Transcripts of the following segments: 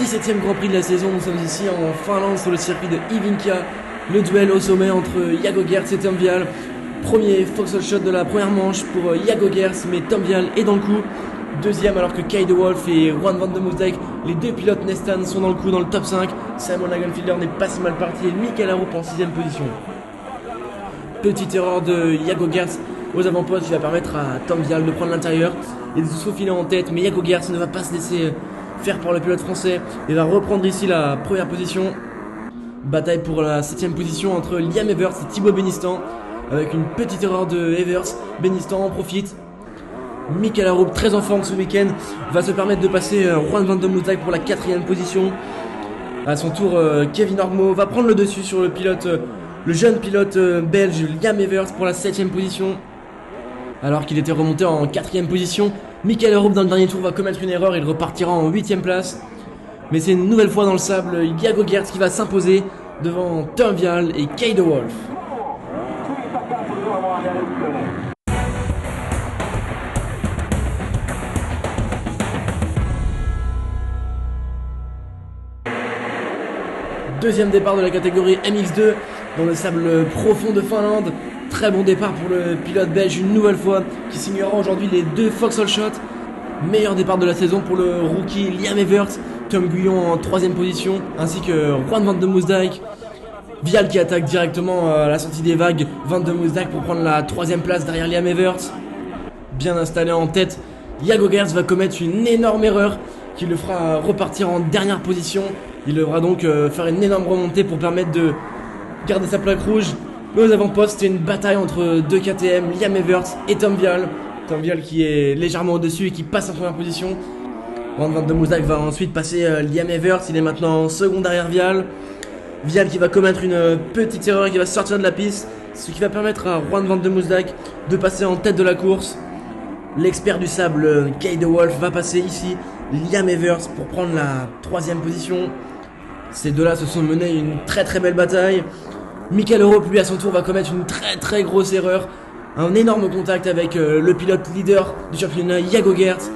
17e Grand Prix de la saison. Nous sommes ici en Finlande sur le circuit de Hyvinkää. Le duel au sommet entre Jago Geerts et Tom Vialle. Premier Foxhole Shot de la première manche pour Jago Geerts, mais Tom Vialle est dans le coup. Deuxième alors que Kay de Wolf et Juan van de Moosdijk, les deux pilotes Nestan, sont dans le coup dans le top 5. Simon Lagenfielder n'est pas si mal parti et Michael Arup en 6ème position. Petite erreur de Jago Geerts aux avant-postes qui va permettre à Tom Vialle de prendre l'intérieur et de se faufiler en tête, mais Jago Geerts ne va pas se laisser faire par le pilote français et va reprendre ici la première position. Bataille pour la 7ème position entre Liam Everts et Thibaut Benistant, avec une petite erreur de Everts. Benistant en profite. Michael Arup, très en forme ce week-end, va se permettre de passer Juan van de Moosdijk pour la 4ème position. À son tour, Kevin Ormo va prendre le dessus sur le pilote, le jeune pilote belge Liam Everts pour la 7ème position. Alors qu'il était remonté en 4ème position, Michael Arup dans le dernier tour va commettre une erreur, il repartira en 8ème place. Mais c'est une nouvelle fois dans le sable Jago Geerts qui va s'imposer devant Tom Vialle et Kay de Wolf. Deuxième départ de la catégorie MX2 dans le sable profond de Finlande. Très bon départ pour le pilote belge une nouvelle fois qui signera aujourd'hui les 2 Foxhole Shot. Meilleur départ de la saison pour le rookie Liam Everts, Tom Guyon en 3ème position, ainsi que Juan van de Moosdijk. Vialle qui attaque directement à la sortie des vagues Van de Moosdijk pour prendre la 3ème place derrière Liam Everts. Bien installé en tête, Jago Geerts va commettre une énorme erreur qui le fera repartir en dernière position. Il devra donc faire une énorme remontée pour permettre de garder sa plaque rouge. Mais aux avant-postes, c'était une bataille entre deux KTM, Liam Everts et Tom Vialle. Tom Vialle qui est légèrement au-dessus et qui passe en première position. Juan van de Moosdijk va ensuite passer Liam Everts, il est maintenant en second derrière Vialle. Vialle qui va commettre une petite erreur et qui va sortir de la piste, ce qui va permettre à Juan van de Moosdijk de passer en tête de la course. L'expert du sable, Kay de Wolf, va passer ici Liam Everts pour prendre la 3ème position. Ces deux-là se sont menés une très belle bataille. Michael Arup, lui, à son tour, va commettre une très grosse erreur. Un énorme contact avec le pilote leader du championnat, Jago Geerts.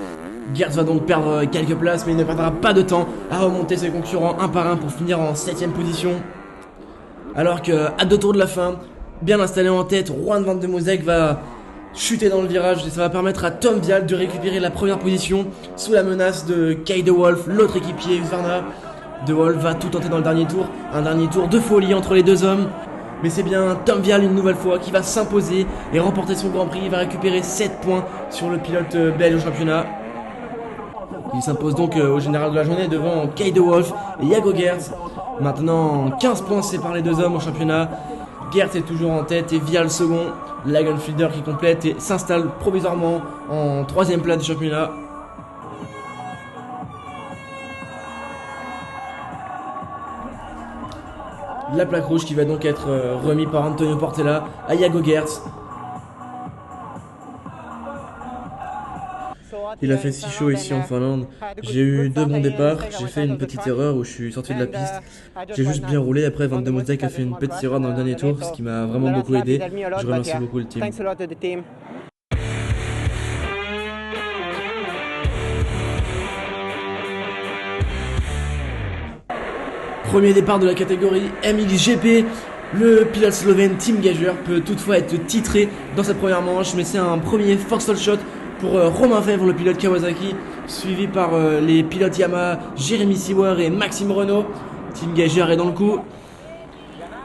Geerts va donc perdre quelques places, mais il ne perdra pas de temps à remonter ses concurrents un par un pour finir en 7ème position. Alors qu'à 2 tours de la fin, bien installé en tête, Juan van de Moosdijk va chuter dans le virage et ça va permettre à Tom Vialle de récupérer la première position sous la menace de Kay de Wolf, l'autre équipier Husqvarna. De Wolf va tout tenter dans le dernier tour, un dernier tour de folie entre les deux hommes. Mais c'est bien Tom Vialle une nouvelle fois qui va s'imposer et remporter son Grand Prix. Il va récupérer 7 points sur le pilote belge au championnat. Il s'impose donc au général de la journée devant Kay de Wolf et Jago Geerts. Maintenant 15 points séparent les deux hommes au championnat. Geerts est toujours en tête et Vialle second. Lagenfielder qui complète et s'installe provisoirement en 3ème place du championnat. La plaque rouge qui va donc être remise par Antonio Portela à Jago Geerts. Il a fait si chaud ici en Finlande. J'ai eu 2 bons départs. J'ai fait une petite erreur où je suis sorti de la piste. J'ai juste bien roulé. Après, Van de Moosdijk a fait une petite erreur dans le dernier tour, ce qui m'a vraiment beaucoup aidé. Je remercie beaucoup le team. Premier départ de la catégorie MXGP. Le pilote slovène Tim Gäger peut toutefois être titré dans cette première manche, mais c'est un premier Foxhole Shot pour Romain Febvre, le pilote Kawasaki, suivi par les pilotes Yamaha, Jérémy Seewer et Maxime Renault. Tim Gäger est dans le coup.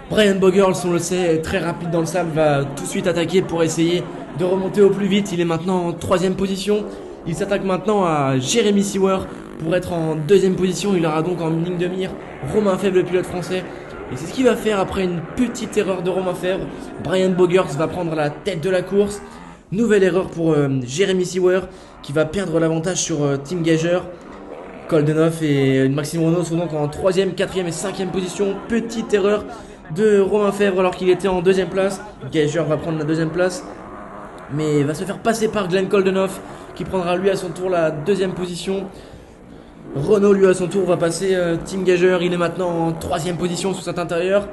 Brian Bogers, on le sait, très rapide dans le sable, va tout de suite attaquer pour essayer de remonter au plus vite. Il est maintenant en 3ème position. Il s'attaque maintenant à Jérémy Seewer pour être en 2ème position. Il aura donc en ligne de mire Romain Febvre, le pilote français. Et c'est ce qu'il va faire après une petite erreur de Romain Febvre. Brian Bogers va prendre la tête de la course. Nouvelle erreur pour Jérémy Seewer qui va perdre l'avantage sur Tim Gäger. Koldenhoff et Maxime Renault sont donc en 3ème, 4ème et 5ème position. Petite erreur de Romain Febvre alors qu'il était en 2ème place. Gäger va prendre la 2ème place, mais va se faire passer par Glenn Koldenhoff qui prendra lui à son tour la 2ème position. Renault lui à son tour va passer Tim Gäger. Il est maintenant en 3ème position sous cet intérieur.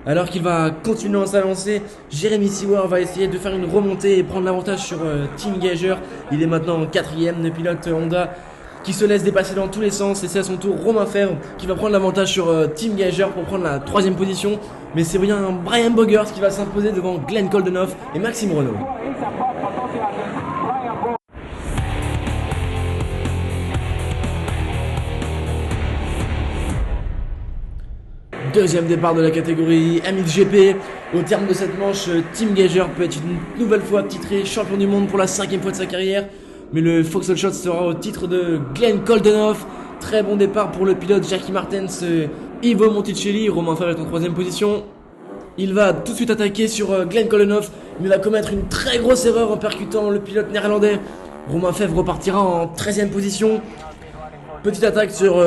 Alors qu'il va continuer à s'avancer, Jérémy Seewer va essayer de faire une remontée et prendre l'avantage sur Tim Gäger. Il est maintenant en 4ème, le pilote Honda qui se laisse dépasser dans tous les sens. Et c'est à son tour Romain Fèvre qui va prendre l'avantage sur Team Gager pour prendre la 3ème position. Mais c'est bien Brian Boggers qui va s'imposer devant Glenn Koldenhoff et Maxime Renault. Deuxième départ de la catégorie MXGP. Au terme de cette manche, Team Gager peut être une nouvelle fois titré champion du monde pour la 5ème fois de sa carrière. Mais le Foxhole Shot sera au titre de Glenn Koldenhoff. Très bon départ pour le pilote Jackie Martens, Ivo Monticelli. Romain Fèvre est en 3ème position. Il va tout de suite attaquer sur Glenn Koldenhoff, mais va commettre une très grosse erreur en percutant le pilote néerlandais. Romain Fèvre repartira en 13ème position. Petite attaque sur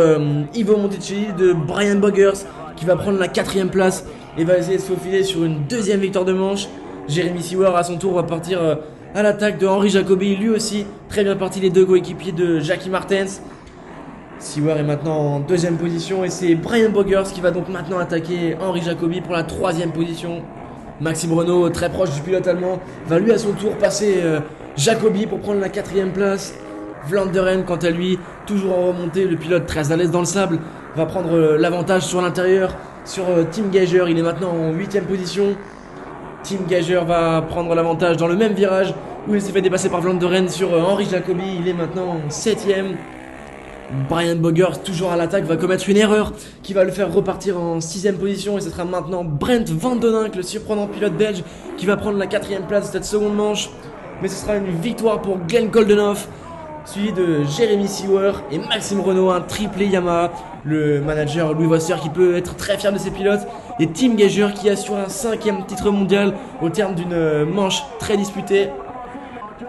Ivo Monticelli de Brian Boggers, qui va prendre la 4ème place et va essayer de se faufiler sur une 2ème victoire de manche. Jérémy Seward à son tour va partir à l'attaque de Henri Jacobi, lui aussi très bien parti, les deux coéquipiers de Jackie Martens. Seward est maintenant en 2ème position et c'est Brian Boggers qui va donc maintenant attaquer Henri Jacobi pour la 3ème position. Maxime Renault, très proche du pilote allemand, va lui à son tour passer Jacobi pour prendre la 4ème place. Vlaanderen quant à lui, toujours en remontée, le pilote très à l'aise dans le sable, va prendre l'avantage sur l'intérieur, sur Team Gager. Il est maintenant en 8ème position. Team Gager va prendre l'avantage dans le même virage où il s'est fait dépasser par Vlaanderen sur Henri Jacobi. Il est maintenant en 7ème. Brian Boggers, toujours à l'attaque, va commettre une erreur qui va le faire repartir en 6ème position. Et ce sera maintenant Brent Van Den Hink, le surprenant pilote belge, qui va prendre la 4ème place de cette seconde manche. Mais ce sera une victoire pour Glenn Koldenhoff, suivi de Jérémy Seward et Maxime Renault, un triplé Yamaha. Le manager Louis Wasser qui peut être très fier de ses pilotes. Et Team Gager qui assure un 5ème titre mondial au terme d'une manche très disputée.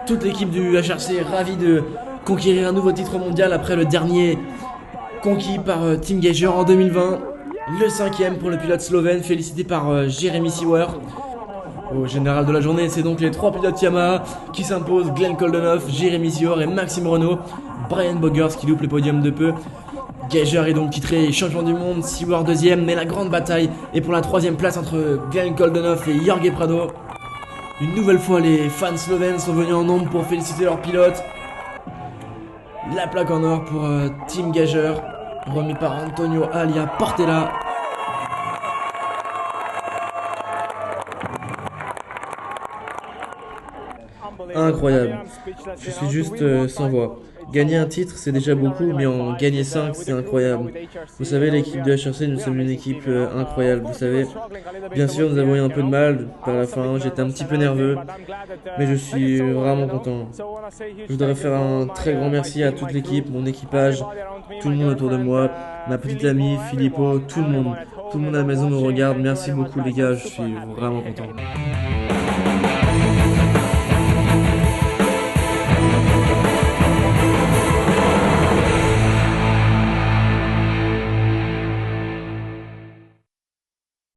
Toute l'équipe du HRC est ravie de conquérir un nouveau titre mondial après le dernier conquis par Team Gager en 2020. Le 5ème pour le pilote slovène, félicité par Jérémy Seward. Au général de la journée, c'est donc les 3 pilotes Yamaha qui s'imposent: Glenn Koldenhoff, Jérémy Seward et Maxime Renault. Brian Boggers qui loupe le podium de peu. Gager est donc titré champion du monde, Seward 2ème, mais la grande bataille est pour la 3ème place entre Glenn Koldenhoff et Jorge Prado. Une nouvelle fois, les fans slovènes sont venus en nombre pour féliciter leur pilote. La plaque en or pour Team Gager, remis par Antonio Alia Portela. Incroyable, je suis juste sans voix. Gagner un titre c'est déjà beaucoup, mais en gagner 5 c'est incroyable. Vous savez, l'équipe de HRC, nous sommes une équipe incroyable, vous savez. Bien sûr, nous avons eu un peu de mal par la fin, j'étais un petit peu nerveux, mais je suis vraiment content. Je voudrais faire un très grand merci à toute l'équipe, mon équipage, tout le monde autour de moi, ma petite amie, Filippo, tout le monde. Tout le monde à la maison me regarde, merci beaucoup les gars, je suis vraiment content.